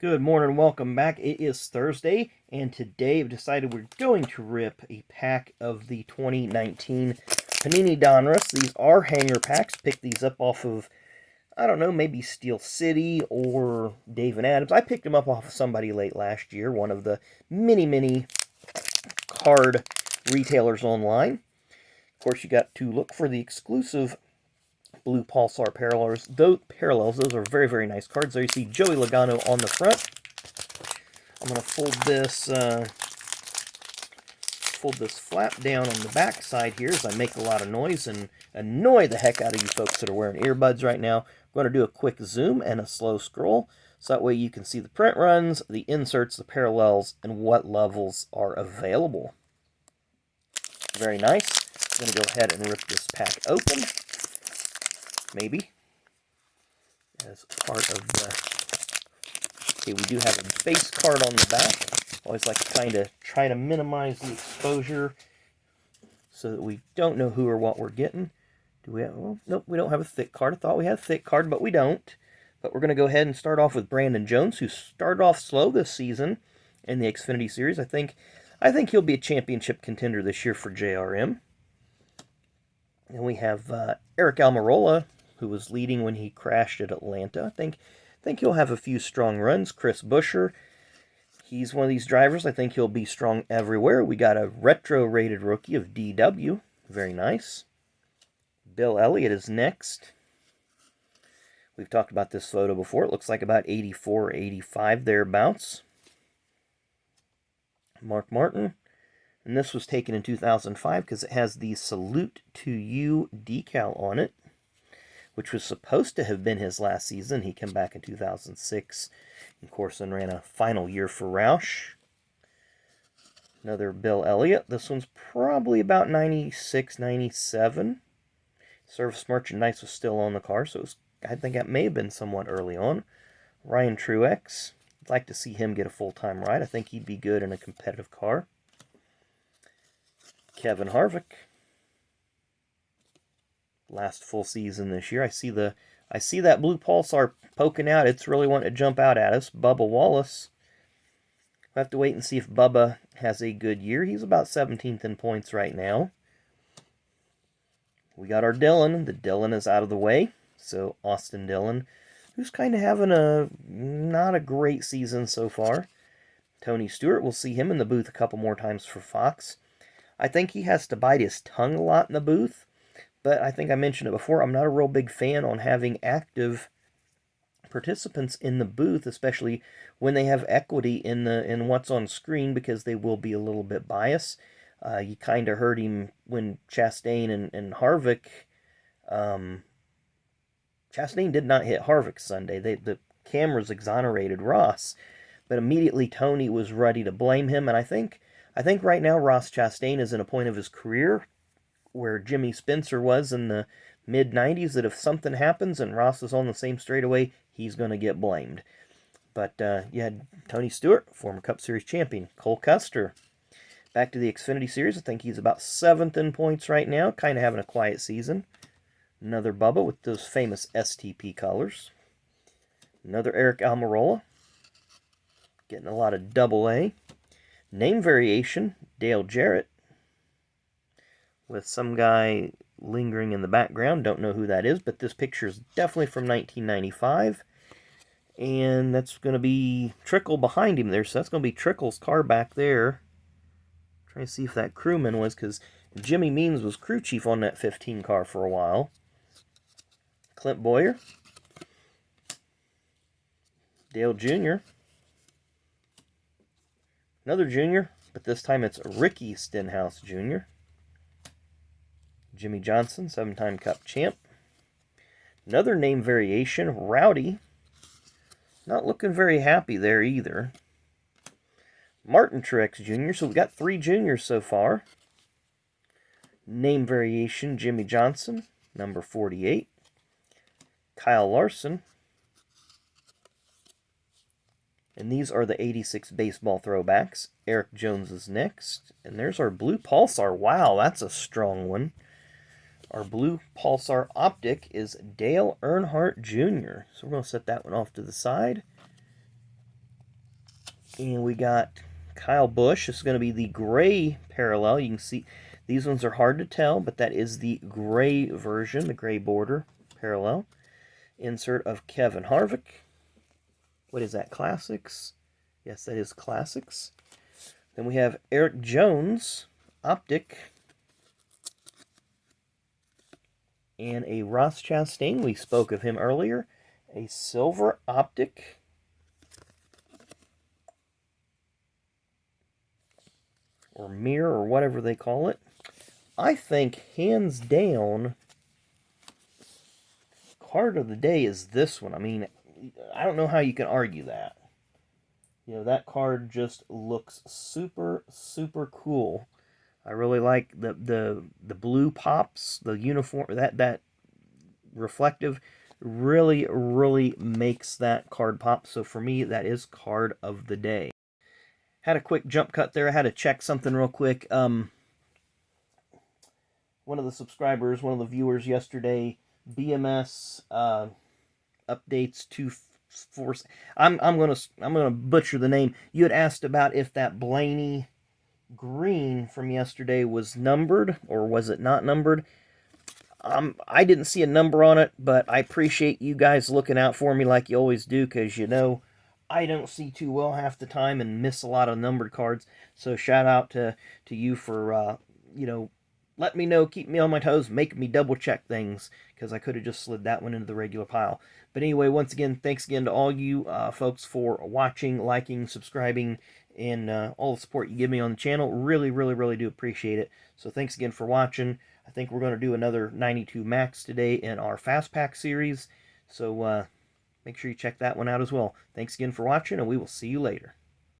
Good morning, welcome back. It is Thursday, and today I've decided we're going to rip a pack of the 2019 Panini Donruss. These are hanger packs. Picked these up off of, I don't know, maybe Steel City or Dave and Adams. I picked them up off of somebody late last year, one of the many card retailers online. Of course, you got to look for the exclusive blue Pulsar parallels. Those are very nice cards. There you see Joey Logano on the front. I'm going to fold this flap down on the back side here as I make a lot of noise and annoy the heck out of you folks that are wearing earbuds right now. I'm going to do a quick zoom and a slow scroll, so that way you can see the print runs, the inserts, the parallels, and what levels are available. Very nice. I'm going to go ahead and rip this pack open. Maybe. As part of the... Okay, we do have a base card on the back. Always like to kind of try to minimize the exposure so that we don't know who or what we're getting. Do we have... Well, nope, we don't have a thick card. I thought we had a thick card, but we don't. But we're going to go ahead and start off with Brandon Jones, who started off slow this season in the Xfinity Series. I think he'll be a championship contender this year for JRM. And we have Eric Almirola, who was leading when he crashed at Atlanta. I think he'll have a few strong runs. Chris Buescher, he's one of these drivers. I think he'll be strong everywhere. We got a retro-rated rookie of DW. Very nice. Bill Elliott is next. We've talked about this photo before. It looks like about 84 or 85 thereabouts. Mark Martin. And this was taken in 2005 because it has the Salute to You decal on it, which was supposed to have been his last season. He came back in 2006, of course, and ran a final year for Roush. Another Bill Elliott. This one's probably about 96, 97. Service merchandise was still on the car, so I think that may have been somewhat early on. Ryan Truex. I'd like to see him get a full-time ride. I think he'd be good in a competitive car. Kevin Harvick. Last full season this year. I see that blue Pulsar poking out. It's really wanting to jump out at us. Bubba Wallace. We'll have to wait and see if Bubba has a good year. He's about 17th in points right now. We got our Dillon. The Dillon is out of the way. So Austin Dillon, who's kind of having not a great season so far. Tony Stewart, we'll see him in the booth a couple more times for Fox. I think he has to bite his tongue a lot in the booth. But I think I mentioned it before, I'm not a real big fan on having active participants in the booth, especially when they have equity in what's on screen, because they will be a little bit biased. You kind of heard him when Chastain and Harvick... Chastain did not hit Harvick Sunday. The cameras exonerated Ross, but immediately Tony was ready to blame him, and I think right now Ross Chastain is in a point of his career where Jimmy Spencer was in the mid-90s, that if something happens and Ross is on the same straightaway, he's going to get blamed. But you had Tony Stewart, former Cup Series champion. Cole Custer, back to the Xfinity Series. I think he's about 7th in points right now, kind of having a quiet season. Another Bubba with those famous STP colors. Another Eric Almirola, getting a lot of AA. Name variation, Dale Jarrett, with some guy lingering in the background. Don't know who that is, but this picture is definitely from 1995. And that's going to be Trickle behind him there, so that's going to be Trickle's car back there. Trying to see if that crewman was, because Jimmy Means was crew chief on that 15 car for a while. Clint Boyer. Dale Jr. Another Junior, but this time it's Ricky Stenhouse Jr. Jimmy Johnson, 7-time Cup champ. Another name variation, Rowdy. Not looking very happy there either. Martin Truex Jr., so we got 3 juniors so far. Name variation, Jimmy Johnson, number 48. Kyle Larson. And these are the 86 baseball throwbacks. Eric Jones is next. And there's our blue Pulsar. Wow, that's a strong one. Our blue Pulsar Optic is Dale Earnhardt Jr. So we're going to set that one off to the side. And we got Kyle Busch. This is going to be the gray parallel. You can see these ones are hard to tell, but that is the gray version, the gray border parallel. Insert of Kevin Harvick. What is that, Classics? Yes, that is Classics. Then we have Eric Jones, Optic. And a Ross Chastain, we spoke of him earlier. A silver Optic. Or mirror, or whatever they call it. I think, hands down, card of the day is this one. I mean, I don't know how you can argue that. You know, that card just looks super, super cool. I really like the blue pops, the uniform, that reflective really, really makes that card pop. So for me, that is card of the day. Had a quick jump cut there. I had to check something real quick. One of the subscribers, one of the viewers yesterday, BMS updates to force. I'm gonna butcher the name. You had asked about if that Blaney green from yesterday was numbered or was it not numbered. I didn't see a number on it, but I appreciate you guys looking out for me like you always do, because you know I don't see too well half the time and miss a lot of numbered cards. So shout out to you for you know, let me know, keep me on my toes, make me double check things, because I could have just slid that one into the regular pile. But anyway, once again, thanks again to all you folks for watching, liking, subscribing, and all the support you give me on the channel. Really, really, really do appreciate it. So thanks again for watching. I think we're going to do another 92 Max today in our Fast Pack series. So make sure you check that one out as well. Thanks again for watching, and we will see you later.